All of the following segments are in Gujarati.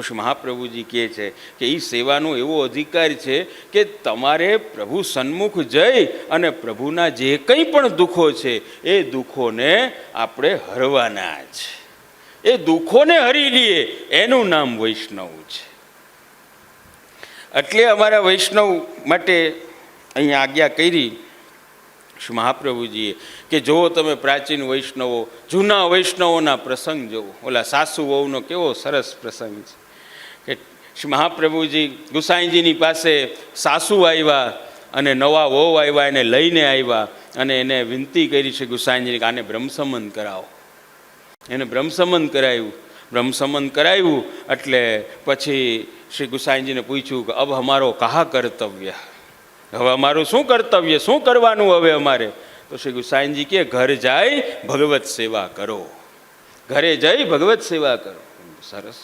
શ્રી મહાપ્રભુજી કહે છે કે એ સેવાનો એવો અધિકાર છે કે તમારે પ્રભુ સન્મુખ જઈ અને પ્રભુના જે કંઈ પણ દુઃખો છે એ દુઃખોને આપણે હરવાના છે. એ દુઃખોને હરી લઈએ એનું નામ વૈષ્ણવ છે. એટલે અમારા વૈષ્ણવ માટે અહીંયા આજ્ઞા કરી શ્રી મહાપ્રભુજીએ કે જુઓ તમે પ્રાચીન વૈષ્ણવો, જૂના વૈષ્ણવોના પ્રસંગ જુઓ. ઓલા સાસુ વહુનો કેવો સરસ પ્રસંગ છે કે શ્રી મહાપ્રભુજી ગુસાઈજીની પાસે સાસુ આવ્યા અને નવા વહુ આવ્યા, એને લઈને આવ્યા અને એને વિનંતી કરી છે ગુસાઈજીને કે આને બ્રહ્મસંબંધ કરાવો. એને બ્રહ્મસંબંધ કરાવ્યું. બ્રહ્મસંબંધ કરાવ્યું એટલે પછી શ્રી ગુસાઈજીને પૂછ્યું કે અબ હમારો કહા કર્તવ્ય, હવે અમારું શું કર્તવ્ય, શું કરવાનું હવે અમારે? તો શ્રી ગુસાઈજી કે ઘર જાય ભગવત સેવા કરો, ઘરે જઈ ભગવત સેવા કરો. સરસ.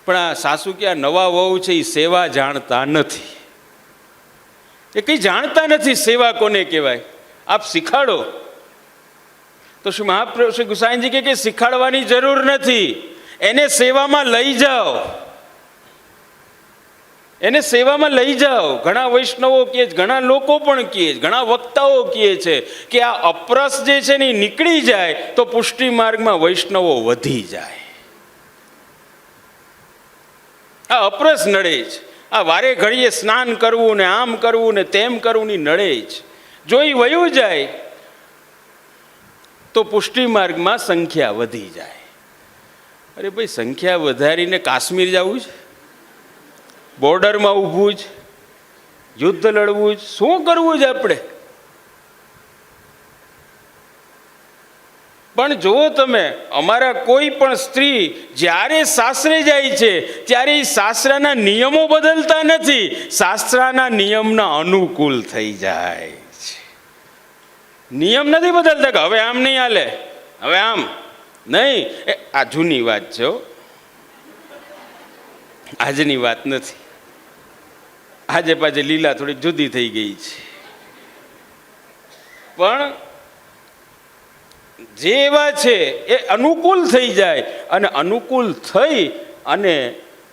પણ આ સાસુ કે આ નવા વહુ છે એ સેવા જાણતા નથી, એ કંઈ જાણતા નથી સેવા કોને કહેવાય, આપ શીખાડો. તો શ્રી મહાપ્રભુ શ્રી ગુસાઈજી કે શીખાડવાની જરૂર નથી, એને સેવામાં લઈ જાઓ, એને સેવામાં લઈ જાઓ. ઘણા વૈષ્ણવો કહે છે, ઘણા લોકો પણ કહે છે, ઘણા વક્તાઓ કહે છે કે આ અપરસ જે છે ને એ નીકળી જાય તો પુષ્ટિ માર્ગમાં વૈષ્ણવો વધી જાય. આ અપરસ નડે છે, આ વારે ઘડીએ સ્નાન કરવું ને આમ કરવું ને તેમ કરવું ની નડે છે. જો એ વયું જાય તો પુષ્ટિ માર્ગમાં સંખ્યા વધી જાય. અરે ભાઈ, સંખ્યા વધારીને કાશ્મીર જવું છે, બોર્ડરમાં ઊભું જ, યુદ્ધ લડવું જ, શું કરવું છે આપણે? પણ જુઓ તમે, અમારા કોઈ પણ સ્ત્રી જ્યારે સાસરે જાય છે ત્યારે એ સાસરાના નિયમો બદલતા નથી, સાસરાના નિયમના અનુકૂળ થઈ જાય છે. નિયમ નથી બદલતા કે હવે આમ નહીં હાલે, હવે આમ નહીં. આ જૂની વાત છે, આજની વાત નથી. આજે પાછી લીલા થોડી જુદી થઈ ગઈ છે. પણ જે એવા છે એ અનુકૂળ થઈ જાય, અને અનુકૂળ થઈ અને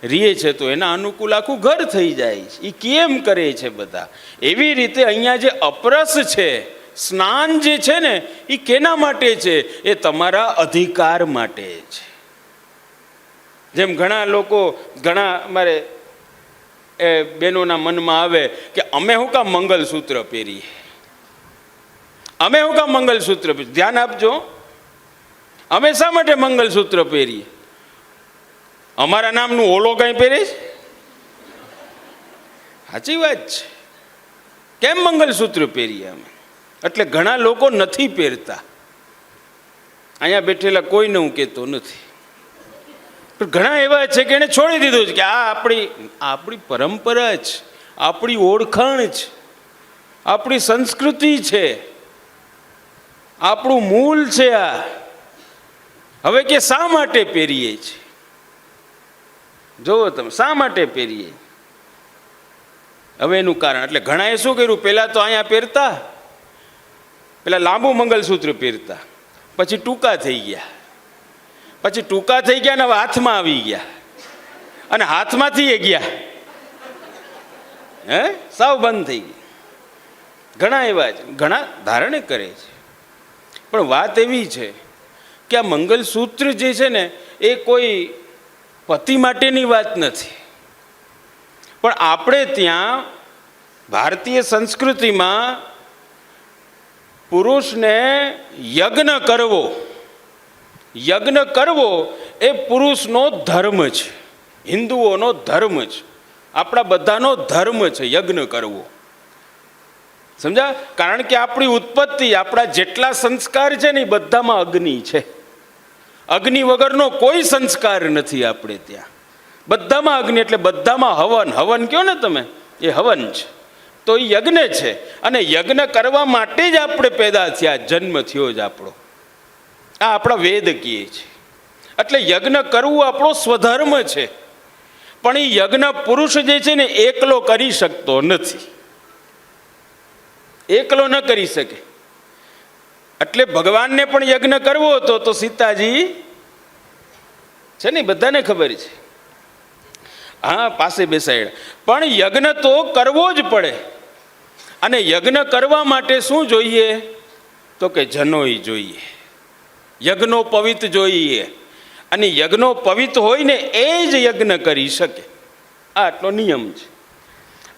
રીએ છે તો એના અનુકૂળ આખું ઘર થઈ જાય છે. એ કેમ કરે છે બધા? એવી રીતે અહીંયા જે અપરસ છે, સ્નાન જે છે ને એ કેના માટે છે? એ તમારા અધિકાર માટે છે. જેમ ઘણા લોકો, ઘણા અમારે એ બહેનોના મનમાં આવે કે અમે શું કામ મંગલસૂત્ર પહેરીએ, અમે શું કામ મંગલસૂત્ર પહેરીએ? ધ્યાન આપજો, અમે શા માટે મંગલસૂત્ર પહેરીએ? અમારા નામનું ઓલો કઈ પહેરે છે? સાચી વાત છે. કેમ મંગલસૂત્ર પહેરીએ અમે? એટલે ઘણા લોકો નથી પહેરતા. અહીંયા બેઠેલા કોઈને હું કહેતો નથી, પણ ઘણા એવા છે કે એને છોડી દીધું છે કે આ આપણી પરંપરા છે, આપણી ઓળખાણ છે, આપણી સંસ્કૃતિ છે, આપણું મૂળ છે આ. હવે કે શા માટે પહેરીએ છીએ? જોવો તમે, શા માટે પહેરીએ? હવે એનું કારણ, એટલે ઘણાએ શું કર્યું, પહેલા તો અહીંયા પહેરતા, પેલા લાંબુ મંગલસૂત્ર પહેરતા, પછી ટૂંકા થઈ ગયા, પછી ટૂંકા થઈ ગયા ને હવે હાથમાં આવી ગયા, અને હાથમાંથી એ ગયા, હે સાવ બંધ થઈ ગયા. ઘણા એવા છે, ઘણા ધારણે કરે છે. પણ વાત એવી છે કે આ મંગલસૂત્ર જે છે ને એ કોઈ પતિ માટેની વાત નથી, પણ આપણે ત્યાં ભારતીય સંસ્કૃતિમાં પુરુષને યજ્ઞ કરવો એ પુરુષનો ધર્મ છે, હિન્દુઓનો ધર્મ છે, આપણા બધાનો ધર્મ છે યજ્ઞ કરવો. સમજા? કારણ કે આપણી ઉત્પત્તિ, આપણા જેટલા સંસ્કાર છે ને એ બધામાં અગ્નિ છે. અગ્નિ વગરનો કોઈ સંસ્કાર નથી આપણે ત્યાં, બધામાં અગ્નિ. એટલે બધામાં હવન, હવન કહો ને તમે, એ હવન છે. તો એ યજ્ઞ છે, અને યજ્ઞ કરવા માટે જ આપણે પેદા થયા, જન્મ થયો જ આપણો. આ આપણા વેદ કહે છે. એટલે યજ્ઞ કરવું આપણો સ્વધર્મ છે. પણ એ યજ્ઞ પુરુષ જે છે ને એકલો કરી શકતો નથી, એકલો ન કરી શકે. એટલે ભગવાનને પણ યજ્ઞ કરવો હતો તો સીતાજી છે ને, બધાને ખબર છે, હા, પાસે બેસાડ્યા. પણ યજ્ઞ તો કરવો જ પડે. અને યજ્ઞ કરવા માટે શું જોઈએ? તો કે જનોઈ જોઈએ, યજ્ઞોપવિત જોઈએ. અને યજ્ઞોપવિત હોય ને એ જ યજ્ઞ કરી શકે, આ આટલો નિયમ છે.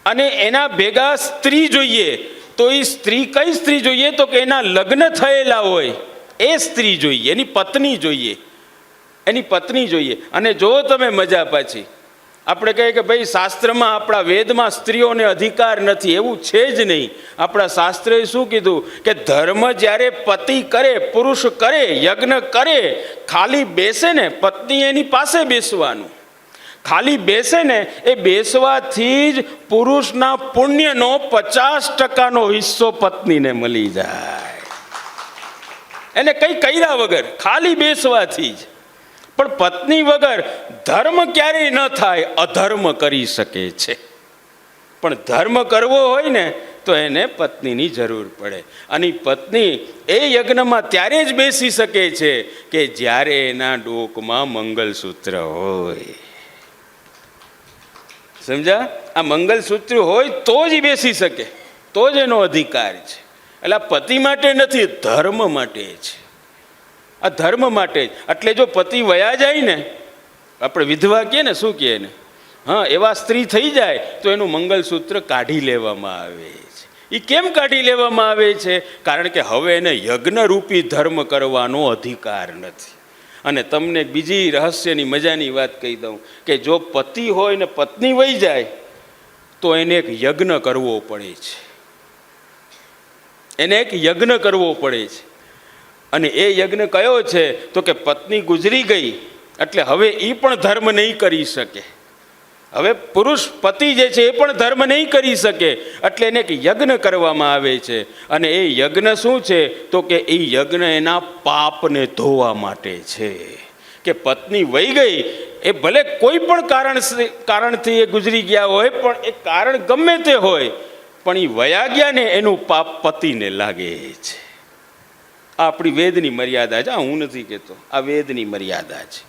અને એના ભેગા સ્ત્રી જોઈએ. તો એ સ્ત્રી કઈ સ્ત્રી જોઈએ? તો કે એના લગ્ન થયેલા હોય એ સ્ત્રી જોઈએ, એની પત્ની જોઈએ, એની પત્ની જોઈએ. અને જો તમે મજા પાછી આપણે કહીએ કે ભાઈ શાસ્ત્રમાં, આપણા વેદમાં સ્ત્રીઓને અધિકાર નથી, એવું છે જ નહીં. આપણા શાસ્ત્રએ શું કીધું કે ધર્મ જ્યારે પતિ કરે, પુરુષ કરે, યજ્ઞ કરે, ખાલી બેસે ને, પત્ની એની પાસે બેસવાનું. ખાલી બેસે ને, એ બેસવાથી જ પુરુષના પુણ્યનો 50% હિસ્સો પત્નીને મળી જાય, એને કંઈ કર્યા વગર, ખાલી બેસવાથી જ. પણ પત્ની વગર ધર્મ ક્યારેય ન થાય, અધર્મ કરી શકે છે. પણ ધર્મ કરવો હોય ને તો એને પત્નીની જરૂર પડે. અને પત્ની એ યજ્ઞમાં ત્યારે જ બેસી શકે છે કે જ્યારે એના ડોકમાં મંગલસૂત્ર હોય. સમજ્યા? આ મંગલસૂત્ર હોય તો જ બેસી શકે, તો જ એનો અધિકાર છે. એટલે પતિ માટે નથી, ધર્મ માટે છે. આ ધર્મ માટે જ. એટલે જો પતિ વયા જાય ને, આપણે વિધવા કહીએ ને, શું કહે ને, હા, એવા સ્ત્રી થઈ જાય તો એનું મંગલસૂત્ર કાઢી લેવામાં આવે છે. એ કેમ કાઢી લેવામાં આવે છે? કારણ કે હવે એને યજ્ઞરૂપી ધર્મ કરવાનો અધિકાર નથી. અને તમને બીજી રહસ્યની મજાની વાત કહી દઉં કે જો પતિ હોય ને પત્ની વહી જાય તો એને એક યજ્ઞ કરવો પડે છે. એને એક યજ્ઞ કરવો પડે છે. અને એ યજ્ઞ કયો છે? તો કે પત્ની ગુજરી ગઈ એટલે હવે એ પણ ધર્મ નહીં કરી શકે. હવે પુરુષ પતિ જે છે એ પણ ધર્મ નહીં કરી શકે, એટલે એને એક યજ્ઞ કરવામાં આવે છે. અને એ યજ્ઞ શું છે? તો કે એ યજ્ઞ એના પાપને ધોવા માટે છે. કે પત્ની વહી ગઈ, એ ભલે કોઈ પણ કારણથી એ ગુજરી ગયા હોય, પણ એ કારણ ગમે તે હોય, પણ એ વયા ગયા ને એનું પાપ પતિને લાગે છે. આ આપણી વેદની મર્યાદા છે. હું નથી કહેતો, આ વેદની મર્યાદા છે.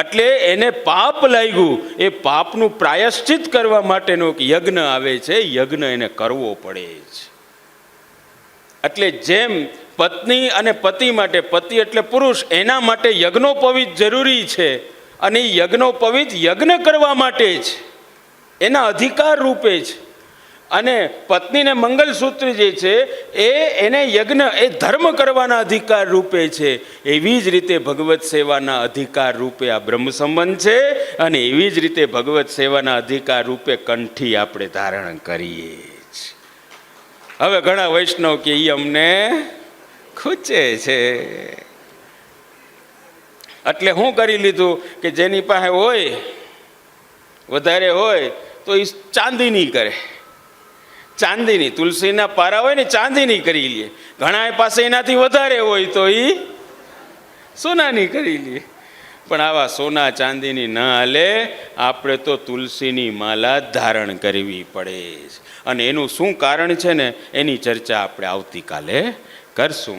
એટલે એને પાપ લાગ્યું, એ પાપનું પ્રાયશ્ચિત કરવા માટેનો એક યજ્ઞ આવે છે. યજ્ઞ એને કરવો પડે છે. એટલે જેમ પત્ની અને પતિ માટે, પતિ એટલે પુરુષ, એના માટે યજ્ઞોપવિત જરૂરી છે. અને એ યજ્ઞોપવિત યજ્ઞ કરવા માટે જ, એના અધિકાર રૂપે છે. અને પત્નીને મંગલસૂત્ર જે છે એને યજ્ઞ, એ ધર્મ કરવાના અધિકાર રૂપે છે. એવી જ રીતે ભગવત સેવાના અધિકાર રૂપે આ બ્રહ્મ સંબંધ છે. અને એવી જ રીતે ભગવત સેવાના અધિકાર રૂપે કંઠી આપણે ધારણ કરીએ છીએ. હવે ઘણા વૈષ્ણવ કે એ અમને ખૂચે છે, એટલે શું કરી લીધું કે જેની પાસે હોય, વધારે હોય તો એ ચાંદીની કરે. ચાંદીની, તુલસીના પારા હોય ને ચાંદીની કરી લે. ઘણા પાસે એનાથી વધારે હોય તો એ સોનાની કરી લે. પણ આવા સોના ચાંદીની ન હાલે. આપણે તો તુલસીની માલા ધારણ કરવી પડે. અને એનું શું કારણ છે ને, એની ચર્ચા આપણે આવતીકાલે કરશું.